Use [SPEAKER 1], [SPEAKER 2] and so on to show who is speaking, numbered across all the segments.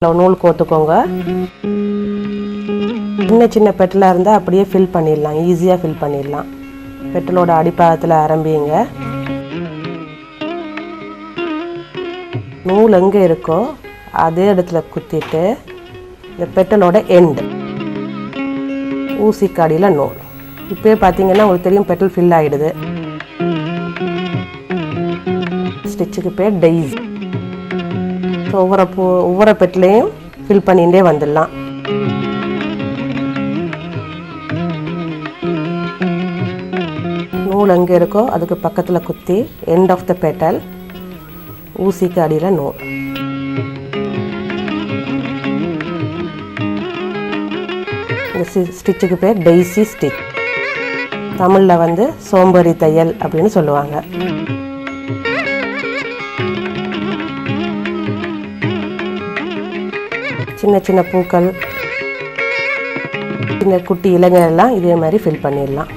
[SPEAKER 1] நூல் கோத்துக்கோங்க. சின்ன சின்ன பெட்டலாக இருந்தால் அப்படியே ஃபில் பண்ணிடலாம், ஈஸியாக ஃபில் பண்ணிடலாம். பெட்டலோட அடிப்பாகத்தில் ஆரம்பிங்க. நூல் எங்கே இருக்கோ அதே இடத்துல குத்திட்டு இந்த பெட்டலோட எண்டு ஊசிக்காடியில் நூல். இப்போயே பார்த்தீங்கன்னா உங்களுக்கு தெரியும் பெட்டல் ஃபில் ஆகிடுது. ஸ்டிச்சுக்கு பேர் டெய்ஸி. ஸோ ஒவ்வொரு பெட்டிலையும் ஃபில் பண்ணிகிட்டே வந்துடலாம். நூல் எங்கே இருக்கோ அதுக்கு பக்கத்தில் குத்தி எண்ட் ஆஃப் த பெட்டல் ஊசிக்கு அடியில் நூல். இந்த ஸ்டிச்சுக்கு பேர் டெய்ஸி ஸ்டிச். தமிழில் வந்து சோம்பேறி தையல் அப்படின்னு சொல்லுவாங்க. சின்ன சின்ன பூக்கள், சின்ன குட்டி இலைங்கள் எல்லாம் இதே மாதிரி ஃபில் பண்ணிடலாம்.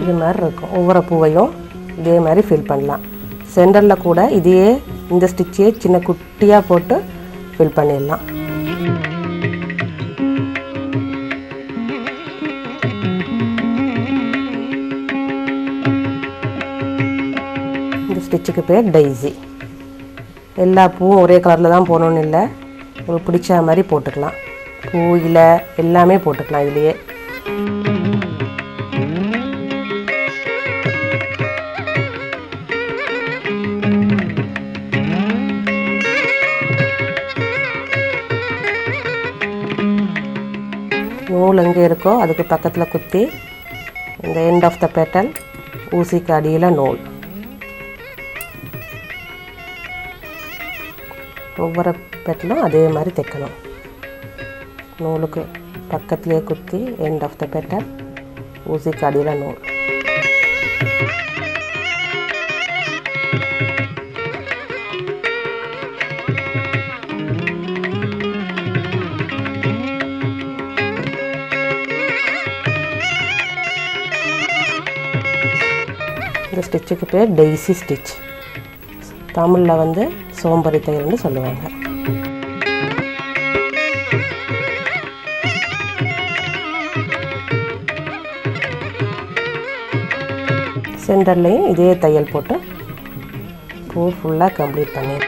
[SPEAKER 1] இது மாதிரி இருக்கும். ஒவ்வொரு பூவையும் இதே மாதிரி ஃபில் பண்ணலாம். சென்டரில் கூட இதையே இந்த ஸ்டிச்சையே சின்ன குட்டியாக போட்டு ஃபில் பண்ணிடலாம். இந்த ஸ்டிச்சுக்கு பேர் டெய்ஸி. எல்லா பூவும் ஒரே கலரில் தான் போகணுன்னு இல்லை, உங்களுக்கு பிடிச்ச மாதிரி போட்டுக்கலாம். பூ இலை எல்லாமே போட்டுக்கலாம் இதுலேயே. நூல் எங்கே இருக்கோ அதுக்கு பக்கத்தில் குத்தி இந்த எண்ட் ஆஃப் த பெட்டல் ஊசிக்கு அடியில் நூல். ஒவ்வொரு பெட்டலும் அதே மாதிரி தைக்கணும். நூலுக்கு பக்கத்துலேயே குத்தி எண்ட் ஆஃப் த பெட்டல் ஊசிக்கு அடியில் நூல். இந்த ஸ்டிச்சுக்கு பேர் டெய்ஸி ஸ்டிச். தமிழில் வந்து சோம்பேறி தையல்னு சொல்லுவாங்க. சென்டர்லேயும் இதே தையல் போட்டு பூ ஃபுல்லாக கம்ப்ளீட் பண்ணி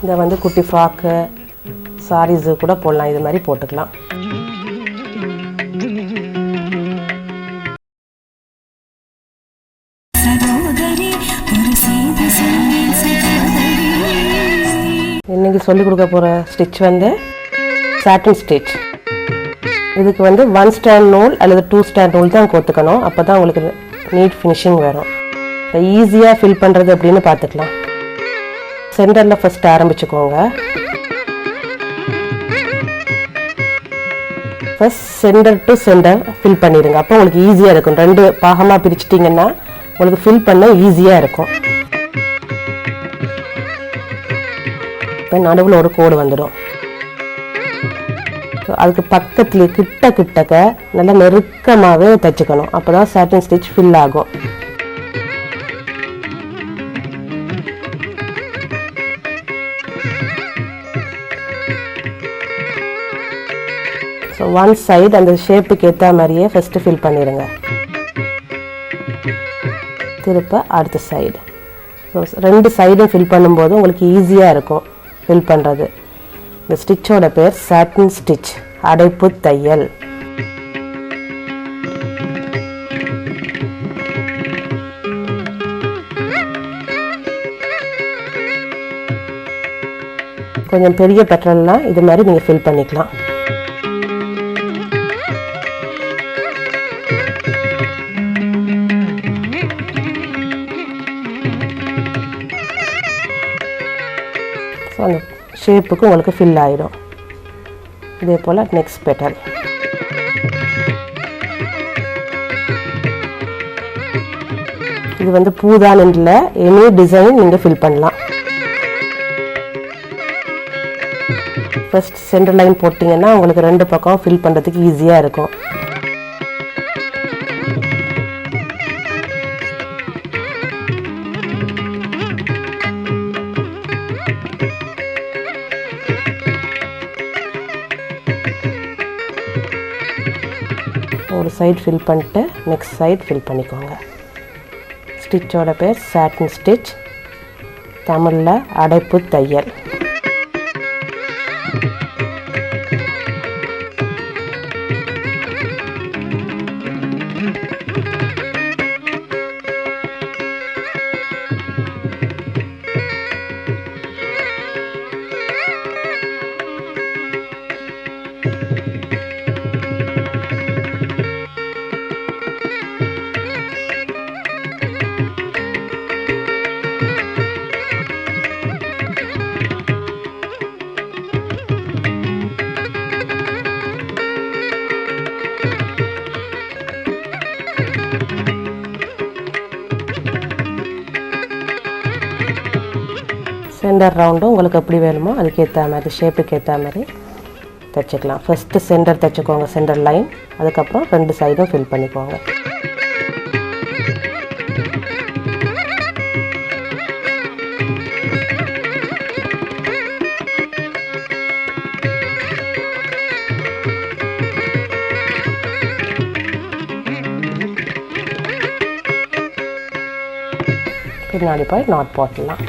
[SPEAKER 1] இதை வந்து குட்டி ஃப்ராக்கு சாரீஸு கூட போடலாம். இது மாதிரி போட்டுக்கலாம். இன்னைக்கு சொல்லிக் கொடுக்க போகிற ஸ்டிச் வந்து சாட்டின் ஸ்டிச். இதுக்கு வந்து 1 ஸ்டாண்ட் நூல் அல்லது 2 ஸ்டாண்ட் நூல் தான் கோத்துக்கணும். அப்போ தான் உங்களுக்கு நீட் ஃபினிஷிங் வரும். இப்போ ஈஸியாக ஃபில் பண்ணுறது அப்படின்னு பார்த்துக்கலாம். சென்டரில் ஃபஸ்ட் ஆரம்பிச்சுக்கோங்க. First centre to centre fill பண்ணிடுங்க. அப்போ உங்களுக்கு ஈஸியாக இருக்கும். 2 பாகமாக பிரிச்சிட்டிங்கன்னா உங்களுக்கு ஃபில் பண்ண ஈஸியாக இருக்கும். இப்போ நடுவில் ஒரு கோடு வந்துடும். அதுக்கு பக்கத்துலேயே கிட்டக்க நல்லா நெருக்கமாகவே தைச்சிக்கணும். அப்போ தான் சாட்டின் ஸ்டிச் ஃபில் ஆகும். ஸோ 1 சைடு அந்த ஷேப்புக்கு ஏற்ற மாதிரியே ஃபஸ்ட்டு ஃபில் பண்ணிடுங்க. திருப்ப அடுத்த சைடு. ஸோ 2 சைடும் ஃபில் பண்ணும்போது உங்களுக்கு ஈஸியாக இருக்கும் ஃபில் பண்ணுறது. இந்த ஸ்டிச்சோட பேர் சாட்டின் ஸ்டிச், அடைப்பு தையல். கொஞ்சம் பெரிய பெட்டல்னால் இது மாதிரி நீங்கள் ஃபில் பண்ணிக்கலாம். ஷேப்புக்கு உங்களுக்கு ஃபில் ஆகிடும். இதே போல் நெக்ஸ்ட் பெட்டல். இது வந்து பூதான் இல்லை, எனி டிசைன் நீங்கள் ஃபில் பண்ணலாம். ஃபர்ஸ்ட் சென்டர் லைன் போட்டிங்கன்னா உங்களுக்கு 2 பக்கம் ஃபில் பண்ணுறதுக்கு ஈஸியாக இருக்கும். ஒரு சைடு ஃபில் பண்ணிட்டு நெக்ஸ்ட் சைடு ஃபில் பண்ணிக்கோங்க. ஸ்டிச்சோட பேர் சாட்டின் ஸ்டிச், தமிழில் அடைப்பு தையல். சென்டர் ரவுண்டும் உங்களுக்கு எப்படி வேணுமோ அதுக்கேற்ற மாதிரி ஷேப்புக்கு ஏற்ற மாதிரி தைச்சிக்கலாம். ஃபஸ்ட்டு சென்டர் தைச்சிக்கோங்க, சென்டர் லைன். அதுக்கப்புறம் 2 சைடும் ஃபில் பண்ணிக்கோங்க. பின்னாடி போய் நாட் போட்டுடலாம்.